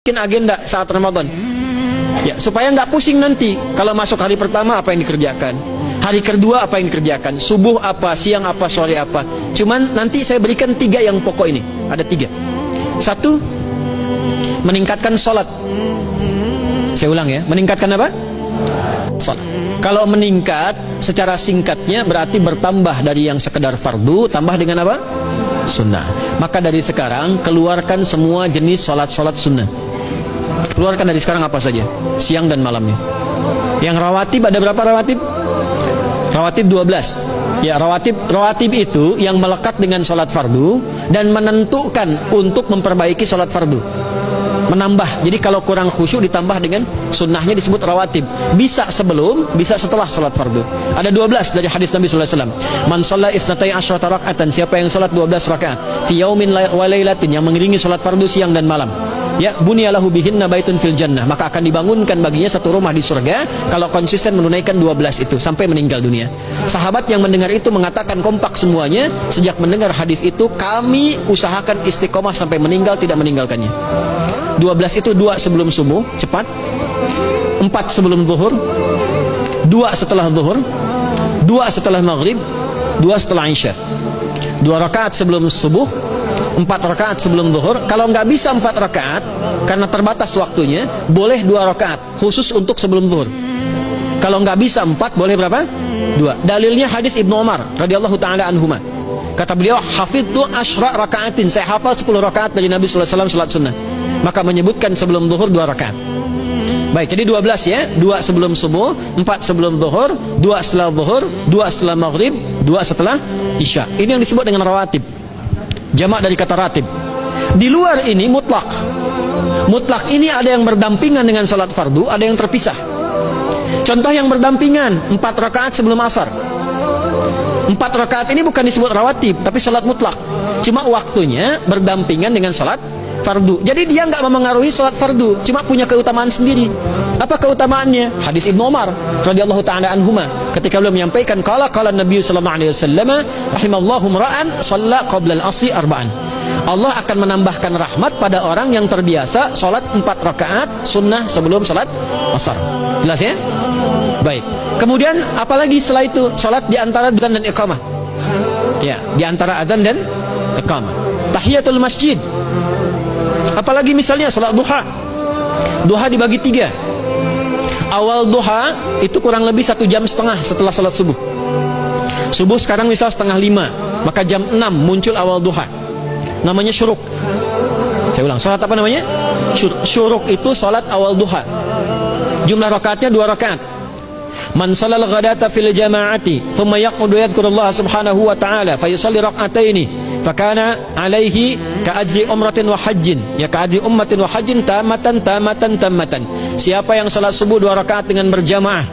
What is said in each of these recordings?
bikin agenda saat Ramadan. Ya, supaya nggak pusing nanti. Kalau masuk hari pertama apa yang dikerjakan, hari kedua apa yang dikerjakan, subuh apa, siang apa, sore apa. Cuman nanti saya berikan 3 yang pokok ini. Ada 3. 1, meningkatkan sholat. Saya ulang ya, meningkatkan apa? Sholat. Kalau meningkat secara singkatnya berarti bertambah dari yang sekedar fardu, tambah dengan apa? Sunnah. Maka dari sekarang keluarkan semua jenis sholat-sholat sunnah. Keluarkan dari sekarang apa saja, siang dan malamnya. Yang rawatib ada berapa rawatib? Rawatib 12. Ya, rawatib itu yang melekat dengan sholat fardu dan menentukan untuk memperbaiki sholat fardu. Menambah. Jadi kalau kurang khusyuk ditambah dengan sunnahnya disebut rawatib. Bisa sebelum, bisa setelah sholat fardu. Ada 12 dari hadis Nabi sallallahu alaihi wasallam. Man shalla isnatai asyrata raka'atan, siapa yang sholat 12 rakaat fi yaumin wa lailatin, yang mengiringi sholat fardu siang dan malam. Ya, bunyalahu bihinna baitun fil jannah, maka akan dibangunkan baginya satu rumah di surga kalau konsisten menunaikan 12 itu sampai meninggal dunia. Sahabat yang mendengar itu mengatakan kompak semuanya, sejak mendengar hadis itu kami usahakan istiqomah sampai meninggal tidak meninggalkannya. 12 itu 2 sebelum subuh, cepat. 4 sebelum zuhur, 2 setelah zuhur, 2 setelah maghrib, 2 setelah isya. 2 rakaat sebelum subuh, 4 rakaat sebelum zuhur. Kalau nggak bisa 4 rakaat karena terbatas waktunya, boleh 2 rakaat khusus untuk sebelum zuhur. Kalau nggak bisa 4, boleh berapa? 2. Dalilnya hadis Ibnu Umar radhiyallahu taala anhuma. Kata beliau, hafidtu asyra rakaatin, saya hafal 10 rakaat dari Nabi sallallahu alaihi wasallam salat sunnah. Maka menyebutkan sebelum zuhur 2 rakaat. Baik, jadi 12 ya. 2 sebelum subuh, 4 sebelum zuhur, 2 setelah zuhur, 2 setelah maghrib, 2 setelah isya. Ini yang disebut dengan rawatib. Jamak dari kata ratib. Di luar ini mutlak. Mutlak ini ada yang berdampingan dengan salat fardu, ada yang terpisah. Contoh yang berdampingan, 4 rakaat sebelum asar. 4 rakaat ini bukan disebut rawatib, tapi salat mutlak. Cuma waktunya berdampingan dengan salat fardu. Jadi dia nggak memengaruhi salat fardu, cuma punya keutamaan sendiri. Apa keutamaannya? Hadis Ibnu Umar radhiyallahu taala anhuma, ketika beliau menyampaikan qala Nabi sallallahu alaihi wasallam rahimallahu ra'an shalla qabla al-'asri arba'an. Allah akan menambahkan rahmat pada orang yang terbiasa salat 4 rakaat sunnah sebelum salat asar. Jelas ya? Baik. Kemudian apalagi setelah itu? Salat di antara adzan dan iqamah. Ya, di antara adzan dan iqamah. Tahiyatul masjid. Apalagi misalnya salat duha. Duha dibagi 3. Awal duha itu kurang lebih 1,5 jam setelah salat subuh. Subuh sekarang misal 4:30, maka jam 6 muncul awal duha. Namanya syuruk. Saya ulang, salat apa namanya? Syuruk itu salat awal duha. Jumlah rakaatnya 2 rakaat. Man sallal ghadata fil jama'ati thumma yaqudu yadhkurullaha subhanahu wa ta'ala fa yusalli rak'ataini fakana alaihi ka ajri umratin wa hajjin, ya ka ajri ummatin wa hajjin tamatan. Siapa yang salat subuh 2 rakaat dengan berjamaah,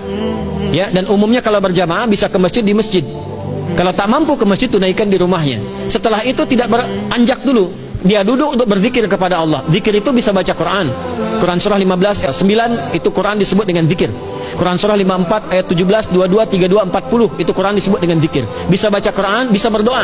ya, dan umumnya kalau berjamaah bisa ke masjid di masjid. Kalau tak mampu ke masjid, tunaikan di rumahnya. Setelah itu tidak beranjak dulu, dia duduk untuk berzikir kepada Allah. Zikir itu bisa baca Quran. Quran surah 15 ayat 9 itu Quran disebut dengan zikir. Quran surah 54 ayat 17, 22, 32, 40 itu Quran disebut dengan zikir. Bisa baca Quran, bisa berdoa.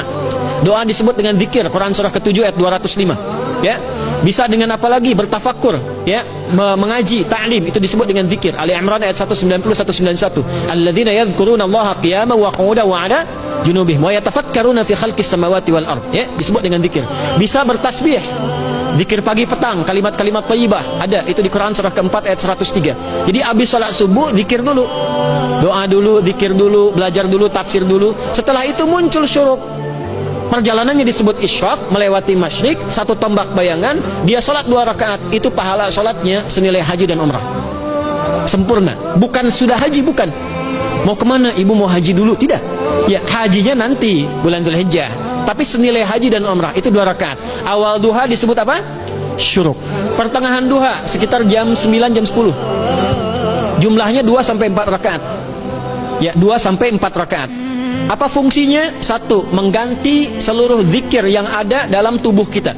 Doa disebut dengan zikir. Quran surah ke-7 ayat 205. Ya. Bisa dengan apa lagi? Bertafakkur, ya, mengaji, ta'lim, itu disebut dengan zikir. Ali Imran ayat 190 191. Alladzina yadhkuruna Allaha qiyaman wa qu'udan wa 'ala junubihim wa yatafakkaruna fi khalqis samawati wal ard. Ya, disebut dengan zikir. Bisa bertasbih. Zikir pagi petang, kalimat-kalimat thayyibah ada itu di Quran surah ke-4 ayat 103. Jadi habis salat subuh zikir dulu. Doa dulu, zikir dulu, belajar dulu, tafsir dulu. Setelah itu muncul syuruk. Perjalanannya disebut isyraq, melewati masyrik, 1 tombak bayangan, dia salat 2 rakaat, itu pahala salatnya senilai haji dan umrah. Sempurna. Bukan sudah haji, bukan. Mau kemana? Ibu mau haji dulu? Tidak. Ya, hajinya nanti bulan Dzulhijjah. Tapi senilai haji dan umrah itu 2 rakaat. Awal duha disebut apa? Syuruk. Pertengahan duha sekitar jam 9 jam 10. Jumlahnya 2 sampai 4 rakaat. Ya, 2 sampai 4 rakaat. Apa fungsinya? 1, mengganti seluruh zikir yang ada dalam tubuh kita.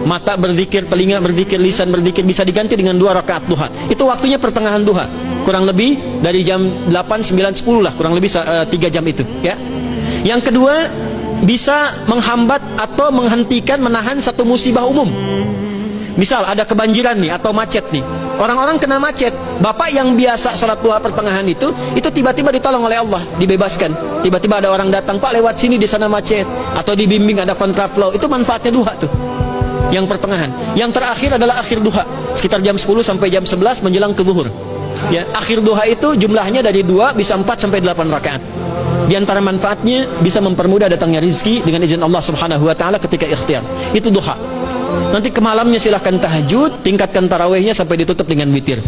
Mata berzikir, telinga berzikir, lisan berzikir, bisa diganti dengan 2 rakaat duha. Itu waktunya pertengahan duha. Kurang lebih dari jam 8, 9, 10 lah, kurang lebih 3 jam itu, ya. Yang kedua, bisa menghambat atau menghentikan, menahan satu musibah umum. Misal ada kebanjiran nih atau macet nih. Orang-orang kena macet. Bapak yang biasa sholat duha pertengahan itu tiba-tiba ditolong oleh Allah, dibebaskan. Tiba-tiba ada orang datang, Pak lewat sini di sana macet. Atau dibimbing ada kontraflow. Itu manfaatnya duha tuh. Yang pertengahan. Yang terakhir adalah akhir duha. Sekitar jam 10 sampai jam 11 menjelang ke zuhur. Ya, akhir duha itu jumlahnya dari 2 bisa 4 sampai 8 rakaat. Di antara manfaatnya bisa mempermudah datangnya rizki dengan izin Allah Subhanahu wa taala ketika ikhtiar. Itu duha. Nanti ke malamnya silahkan tahajud, tingkatkan tarawihnya sampai ditutup dengan witir.